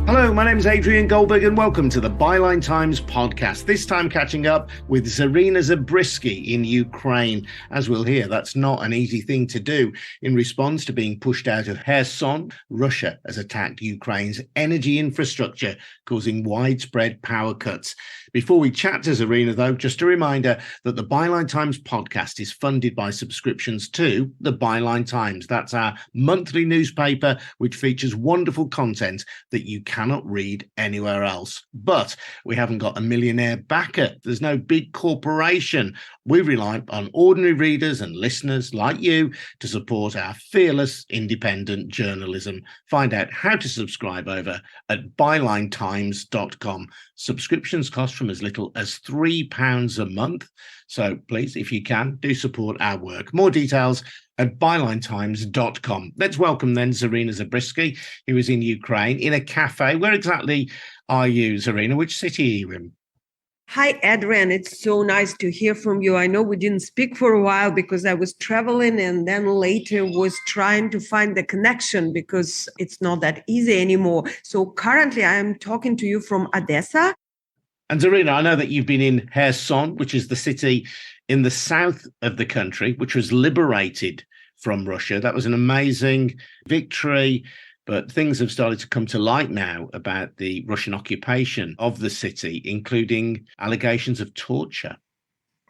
Hello, my name is Adrian Goldberg and welcome to the Byline Times podcast. This time catching up with Zarina Zabrisky in Ukraine. As we'll hear, that's not an easy thing to do. In response to being pushed out of Kherson, Russia has attacked Ukraine's energy infrastructure, causing widespread power cuts. Before we chat to Zarina, though, just a reminder that the Byline Times podcast is funded by subscriptions to the Byline Times. That's our monthly newspaper, which features wonderful content that you cannot read anywhere else. But we haven't got a millionaire backer. There's no big corporation. We rely on ordinary readers and listeners like you to support our fearless independent journalism. Find out how to subscribe over at bylinetimes.com. Subscriptions cost from as little as £3 a month. So please, if you can, do support our work. More details at bylinetimes.com. Let's welcome then Zarina Zabrisky, who is in Ukraine, in a cafe. Where exactly are you, Zarina? Which city are you in? Hi, Adrian. It's so nice to hear from you. I know we didn't speak for a while because I was traveling and then later was trying to find the connection because it's not that easy anymore. So currently I am talking to you from Odessa. And Zarina, I know that you've been in Kherson, which is the city in the south of the country, which was liberated from Russia. That was an amazing victory, but things have started to come to light now about the Russian occupation of the city, including allegations of torture.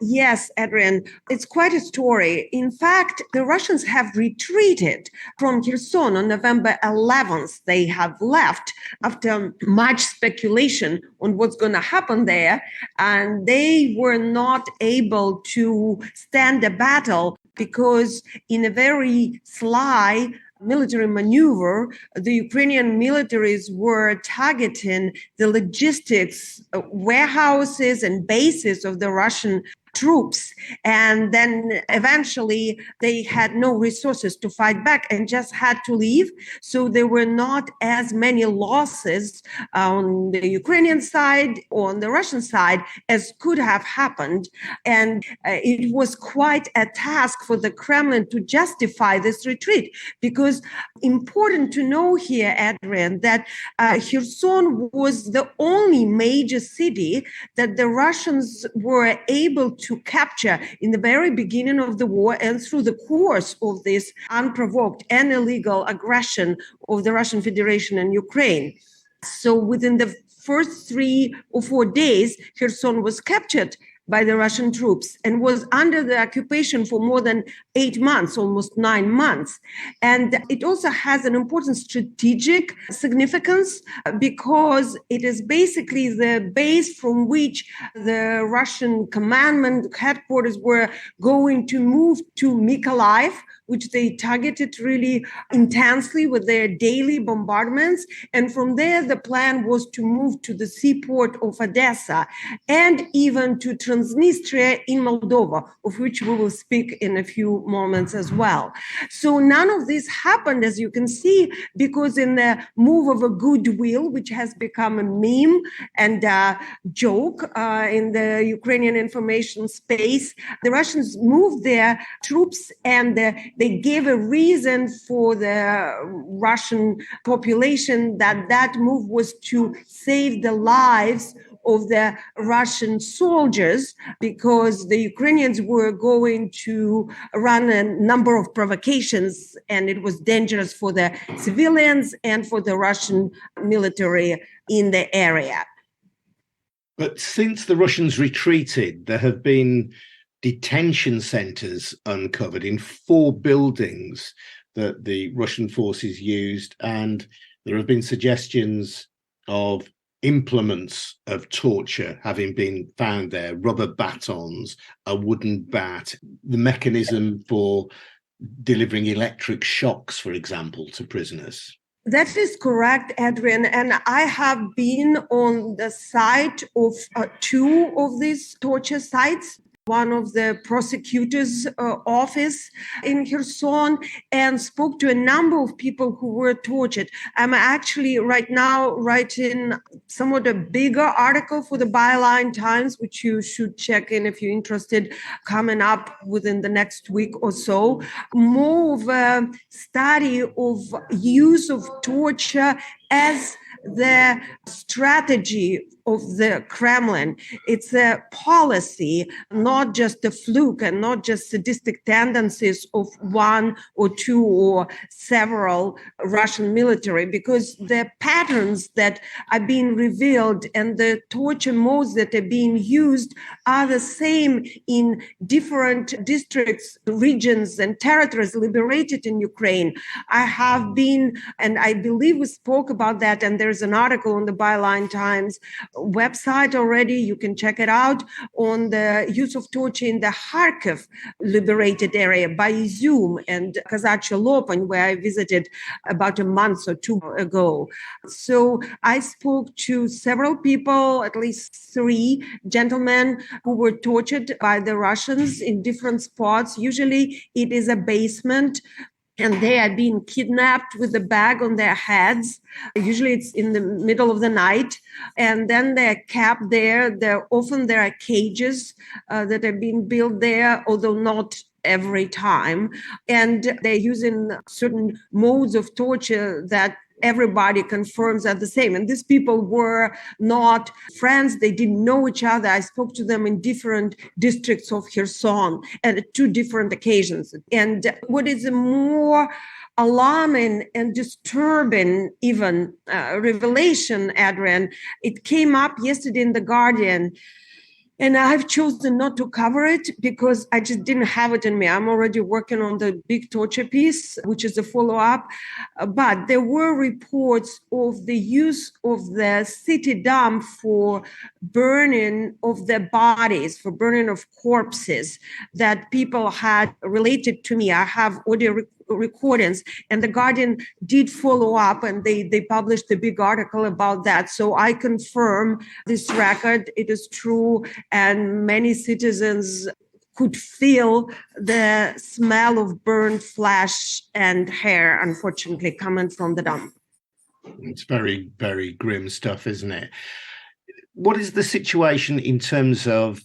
Yes, Adrian, it's quite a story. In fact, the Russians have retreated from Kherson on November 11th. They have left after much speculation on what's going to happen there, and they were not able to stand a battle because in a very sly military maneuver, the Ukrainian militaries were targeting the logistics warehouses and bases of the Russian troops. And then eventually they had no resources to fight back and just had to leave. So there were not as many losses on the Ukrainian side or on the Russian side as could have happened. And it was quite a task for the Kremlin to justify this retreat, because important to know here, Adrian, that Kherson was the only major city that the Russians were able to capture in the very beginning of the war and through the course of this unprovoked and illegal aggression of the Russian Federation and Ukraine. So within the first 3 or 4 days, Kherson was captured by the Russian troops and was under the occupation for more than 8 months, almost 9 months. And it also has an important strategic significance because it is basically the base from which the Russian commandment headquarters were going to move to Mykolaiv, which they targeted really intensely with their daily bombardments. And from there, the plan was to move to the seaport of Odessa and even to Transnistria in Moldova, of which we will speak in a few moments as well. So none of this happened, as you can see, because in the move of a goodwill, which has become a meme and a joke in the Ukrainian information space, the Russians moved their troops and they gave a reason for the Russian population that move was to save the lives of the Russian soldiers, because the Ukrainians were going to run a number of provocations and it was dangerous for the civilians and for the Russian military in the area. But since the Russians retreated, there have been detention centers uncovered in 4 buildings that the Russian forces used, and there have been suggestions of implements of torture having been found there, rubber batons, a wooden bat, the mechanism for delivering electric shocks, for example, to prisoners. That is correct, Adrian. And I have been on the site of 2 of these torture sites. One of the prosecutor's office in Kherson, and spoke to a number of people who were tortured. I'm actually right now writing somewhat a bigger article for the Byline Times, which you should check in if you're interested, coming up within the next week or so. More of a study of use of torture as the strategy of the Kremlin. It's a policy, not just a fluke and not just sadistic tendencies of one or two or several Russian military, because the patterns that are being revealed and the torture modes that are being used are the same in different districts, regions, and territories liberated in Ukraine. I have been, and I believe we spoke about that, and there's an article on the Byline Times website already. You can check it out on the use of torture in the Kharkiv liberated area by Izum and Kazachia Lopan, where I visited about a month or two ago. So I spoke to several people, at least 3 gentlemen who were tortured by the Russians in different spots. Usually it is a basement, and they are being kidnapped with a bag on their heads. Usually it's in the middle of the night. And then they're kept there. Often there are cages that are being built there, although not every time. And they're using certain modes of torture that everybody confirms are the same. And these people were not friends. They didn't know each other. I spoke to them in different districts of Kherson at 2 different occasions. And what is a more alarming and disturbing even revelation, Adrian, it came up yesterday in The Guardian. And I've chosen not to cover it because I just didn't have it in me. I'm already working on the big torture piece, which is a follow-up. But there were reports of the use of the city dump for burning of the bodies, for burning of corpses that people had related to me. I have audio recordings, and The Guardian did follow up, and they published a big article about that. So I confirm this record. It is true, and many citizens could feel the smell of burned flesh and hair, unfortunately, coming from the dump. It's very, very grim stuff, isn't it? What is the situation in terms of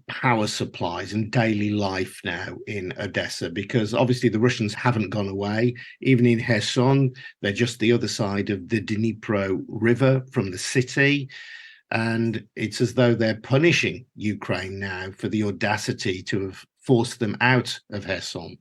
power supplies and daily life now in Odessa? Because obviously the Russians haven't gone away. Even in Kherson, they're just the other side of the Dnipro River from the city. And it's as though they're punishing Ukraine now for the audacity to have forced them out of Kherson.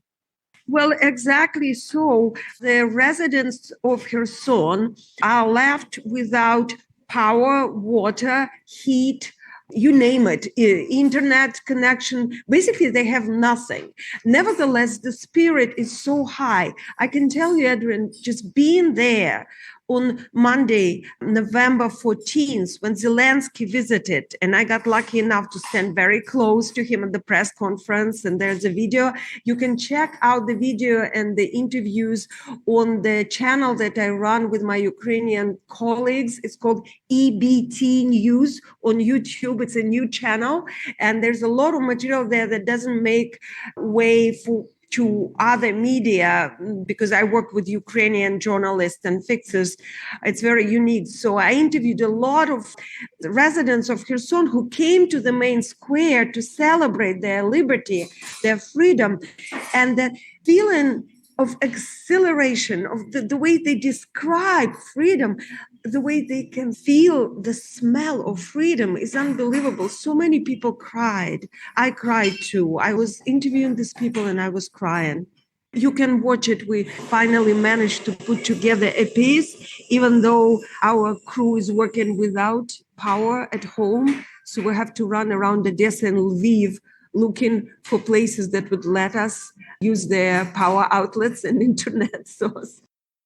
Well, exactly so. The residents of Kherson are left without power, water, heat, you name it, internet connection. Basically, they have nothing. Nevertheless, the spirit is so high. I can tell you, Adrian, just being there on Monday, November 14th, when Zelensky visited, and I got lucky enough to stand very close to him at the press conference, and there's a video. You can check out the video and the interviews on the channel that I run with my Ukrainian colleagues. It's called EBT News on YouTube. It's a new channel, and there's a lot of material there that doesn't make way to other media, because I work with Ukrainian journalists and fixers. It's very unique. So I interviewed a lot of residents of Kherson who came to the main square to celebrate their liberty, their freedom, and the feeling of exhilaration, of the way they describe freedom, the way they can feel the smell of freedom is unbelievable. So many people cried. I cried too. I was interviewing these people and I was crying. You can watch it. We finally managed to put together a piece, even though our crew is working without power at home. So we have to run around Odessa and Lviv looking for places that would let us use their power outlets and internet source.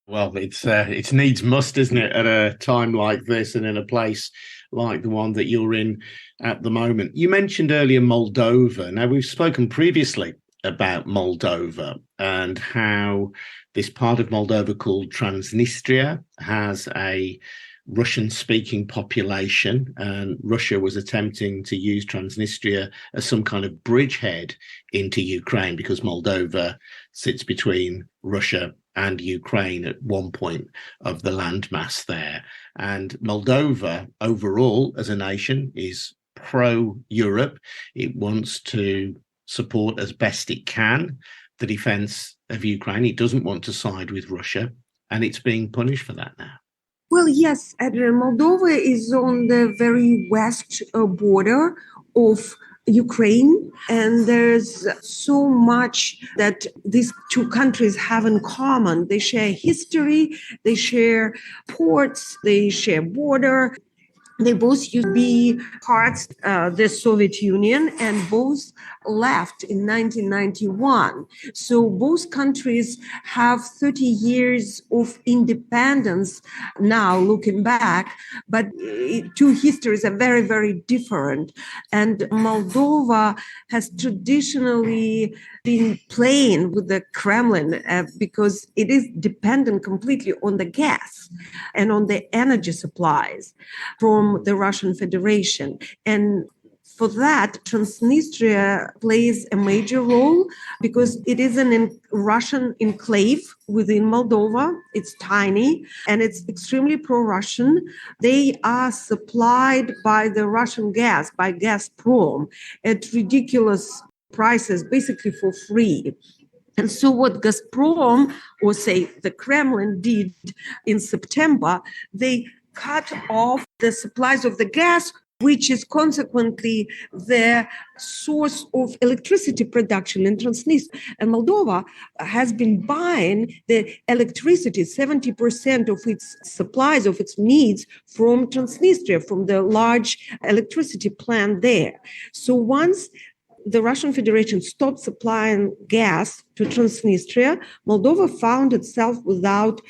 Well, it's needs must, isn't it, at a time like this and in a place like the one that you're in at the moment. You mentioned earlier Moldova. Now, we've spoken previously about Moldova and how this part of Moldova called Transnistria has a Russian-speaking population, and Russia was attempting to use Transnistria as some kind of bridgehead into Ukraine because Moldova sits between Russia and Ukraine at one point of the landmass there. And Moldova overall as a nation is pro-Europe. It wants to support as best it can the defense of Ukraine. It doesn't want to side with Russia, and it's being punished for that now. Well, yes, Adrian, Moldova is on the very west border of Ukraine, and there's so much that these two countries have in common. They share history, they share ports, they share border. They both used to be parts of the Soviet Union, and both left in 1991. So both countries have 30 years of independence now, looking back, but two histories are very, very different. And Moldova has traditionally been playing with the Kremlin because it is dependent completely on the gas and on the energy supplies from the Russian Federation. And for that, Transnistria plays a major role because it is an Russian enclave within Moldova. It's tiny and it's extremely pro-Russian. They are supplied by the Russian gas, by Gazprom, at ridiculous prices, basically for free. And so what Gazprom, or say the Kremlin, did in September, they cut off the supplies of the gas, which is consequently the source of electricity production in Transnistria. And Moldova has been buying the electricity, 70% of its supplies, of its needs, from Transnistria, from the large electricity plant there. So once the Russian Federation stopped supplying gas to Transnistria, Moldova found itself without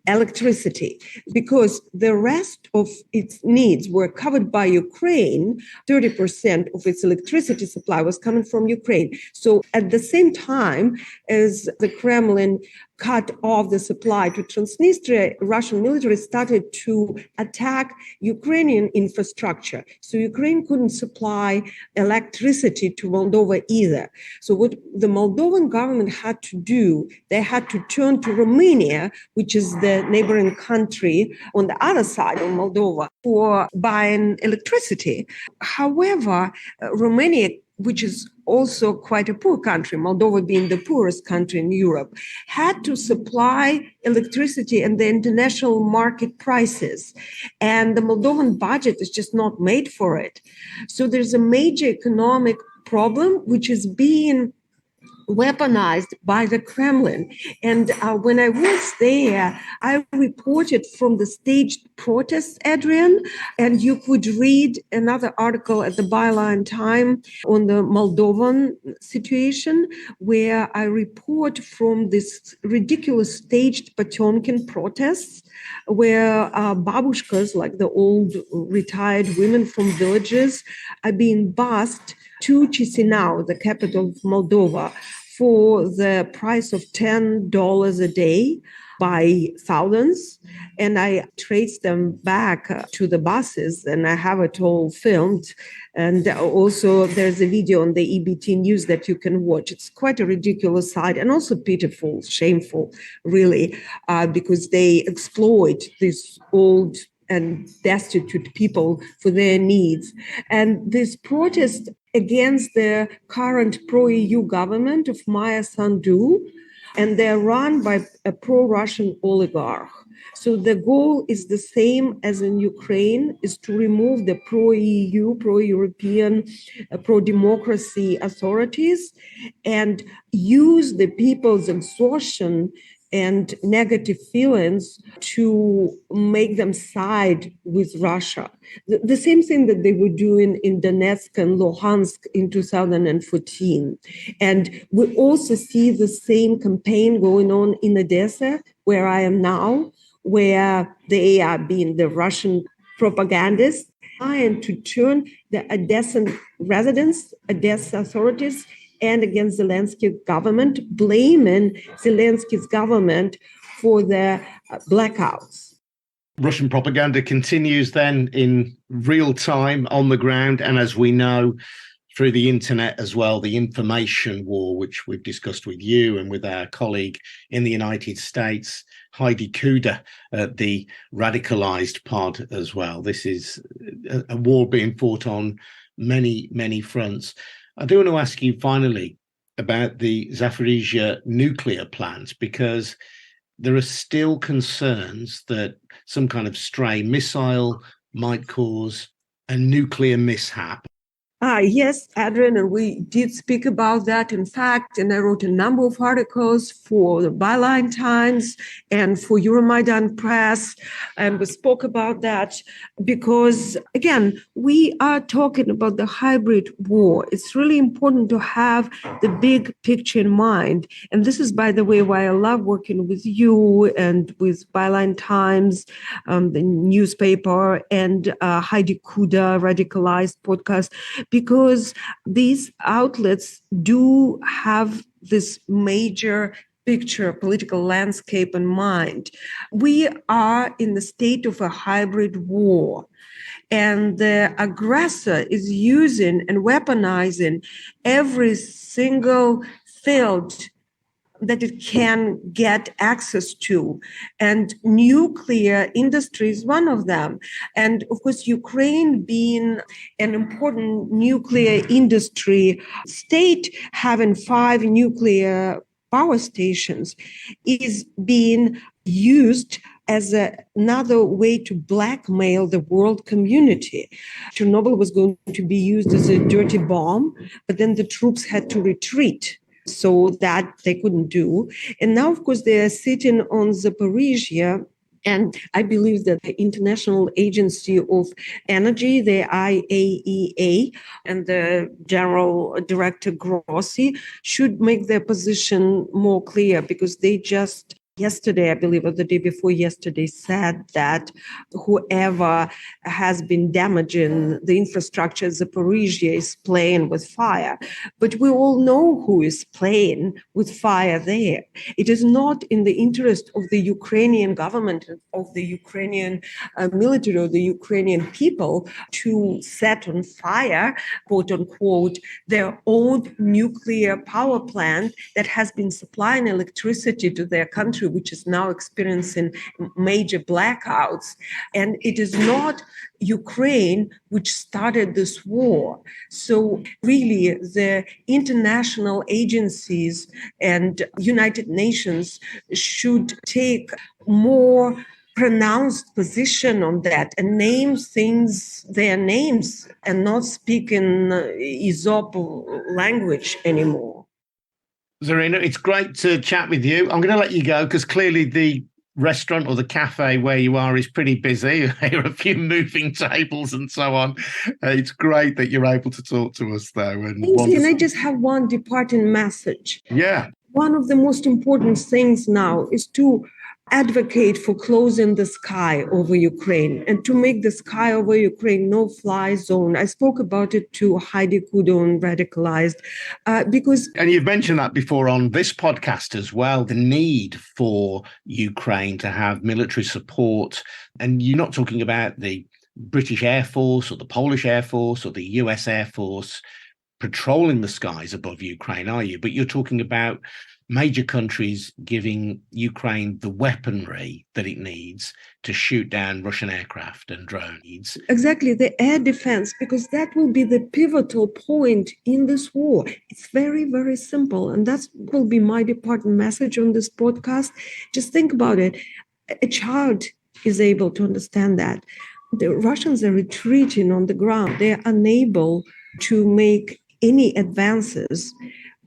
electricity because the rest of its needs were covered by Ukraine. 30% of its electricity supply was coming from Ukraine. So at the same time as the Kremlin cut off the supply to Transnistria, Russian military started to attack Ukrainian infrastructure. So Ukraine couldn't supply electricity to Moldova either. So what the Moldovan government had to do, they had to turn to Romania, which is the neighboring country on the other side of Moldova, for buying electricity. However, Romania, which is also quite a poor country, Moldova being the poorest country in Europe, had to supply electricity at the international market prices. And the Moldovan budget is just not made for it. So there's a major economic problem, which is being weaponized by the Kremlin. And when I was there, I reported from the staged protests, Adrian, and you could read another article at the Byline time on the Moldovan situation, where I report from this ridiculous staged Potemkin protests, where babushkas, like the old retired women from villages, are being bused to Chisinau, the capital of Moldova, for the price of $10 a day by thousands. And I traced them back to the buses, and I have it all filmed. And also there's a video on the EBT News that you can watch. It's quite a ridiculous sight and also pitiful, shameful, really, because they exploit these old and destitute people for their needs. And this protest against the current pro-EU government of Maya Sandu, and they're run by a pro-Russian oligarch. So the goal is the same as in Ukraine, is to remove the pro-EU, pro-European, pro-democracy authorities and use the people's exhaustion and negative feelings to make them side with Russia. The same thing that they were doing in Donetsk and Luhansk in 2014. And we also see the same campaign going on in Odessa, where I am now, where they are being the Russian propagandists, trying to turn the Odessan residents, Odessa authorities, and against Zelensky's government, blaming Zelensky's government for the blackouts. Russian propaganda continues then in real time on the ground, and as we know, through the internet as well, the information war, which we've discussed with you and with our colleague in the United States, Heidi Kuda, the radicalized part as well. This is a war being fought on many, many fronts. I do want to ask you finally about the Zaporizhzhia nuclear plant, because there are still concerns that some kind of stray missile might cause a nuclear mishap. Yes, Adrian, and we did speak about that, in fact, and I wrote a number of articles for the Byline Times and for Euromaidan Press, and we spoke about that because, again, we are talking about the hybrid war. It's really important to have the big picture in mind, and this is, by the way, why I love working with you and with Byline Times, the newspaper, and Heidi Kuda, Radicalized podcast, because these outlets do have this major picture, political landscape in mind. We are in the state of a hybrid war, and the aggressor is using and weaponizing every single field that it can get access to. And nuclear industry is one of them. And of course, Ukraine being an important nuclear industry state, having 5 nuclear power stations, is being used as another way to blackmail the world community. Chernobyl was going to be used as a dirty bomb, but then the troops had to retreat, so that they couldn't do. And now, of course, they are sitting on Zaporizhia. And I believe that the International Agency of Energy, the IAEA, and the General Director Grossi should make their position more clear, because they just yesterday, I believe, or the day before yesterday, said that whoever has been damaging the infrastructure at Zaporizhia is playing with fire. But we all know who is playing with fire there. It is not in the interest of the Ukrainian government, of the Ukrainian military, or the Ukrainian people to set on fire, quote unquote, their own nuclear power plant that has been supplying electricity to their country, which is now experiencing major blackouts. And it is not Ukraine which started this war. So really, the international agencies and United Nations should take more pronounced position on that and name things their names and not speak in Aesop language anymore. Zarina, it's great to chat with you. I'm going to let you go because clearly the restaurant or the cafe where you are is pretty busy. There are a few moving tables and so on. It's great that you're able to talk to us, though. And I just have one departing message? Yeah. One of the most important things now is to advocate for closing the sky over Ukraine and to make the sky over Ukraine no-fly zone. I spoke about it to Heidi Kudo and Radicalized because... And you've mentioned that before on this podcast as well, the need for Ukraine to have military support. And you're not talking about the British Air Force or the Polish Air Force or the US Air Force patrolling the skies above Ukraine, are you? But you're talking about major countries giving Ukraine the weaponry that it needs to shoot down Russian aircraft and drones. Exactly, the air defense, because that will be the pivotal point in this war. It's very, very simple. And that will be my departing message on this podcast. Just think about it. A child is able to understand that. The Russians are retreating on the ground. They are unable to make any advances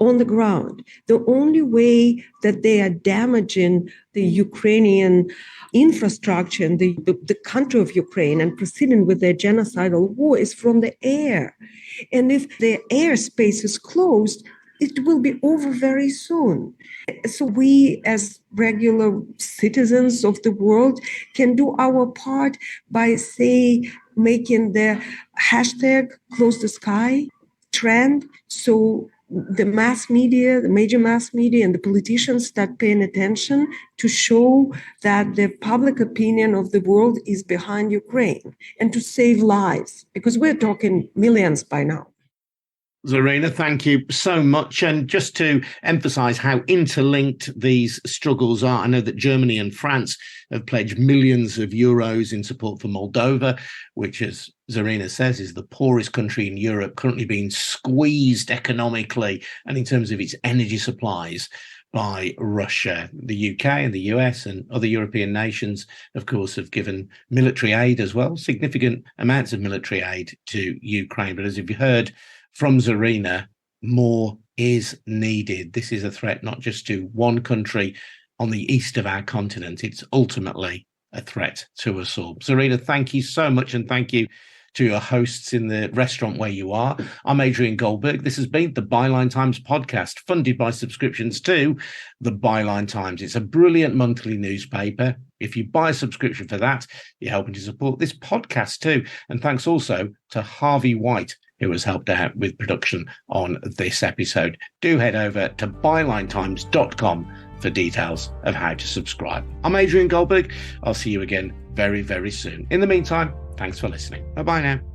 on the ground. The only way that they are damaging the Ukrainian infrastructure and the country of Ukraine and proceeding with their genocidal war is from the air. And if the airspace is closed, it will be over very soon. So we, as regular citizens of the world, can do our part by, say, making the hashtag close the sky trend, so the mass media, the major mass media, and the politicians start paying attention to show that the public opinion of the world is behind Ukraine and to save lives, because we're talking millions by now. Zarina, thank you so much. And just to emphasize how interlinked these struggles are, I know that Germany and France have pledged millions of euros in support for Moldova, which, as Zarina says, is the poorest country in Europe, currently being squeezed economically and in terms of its energy supplies by Russia. The UK and the US and other European nations, of course, have given military aid as well, significant amounts of military aid to Ukraine. But as you've heard from Zarina, more is needed. This is a threat not just to one country on the east of our continent. It's ultimately a threat to us all. Zarina, thank you so much, and thank you to your hosts in the restaurant where you are. I'm Adrian Goldberg. This has been the Byline Times podcast, funded by subscriptions to the Byline Times. It's a brilliant monthly newspaper. If you buy a subscription for that, you're helping to support this podcast too. And thanks also to Harvey White, who has helped out with production on this episode. Do head over to bylinetimes.com for details of how to subscribe. I'm Adrian Goldberg. I'll see you again very, very soon. In the meantime, thanks for listening. Bye-bye now.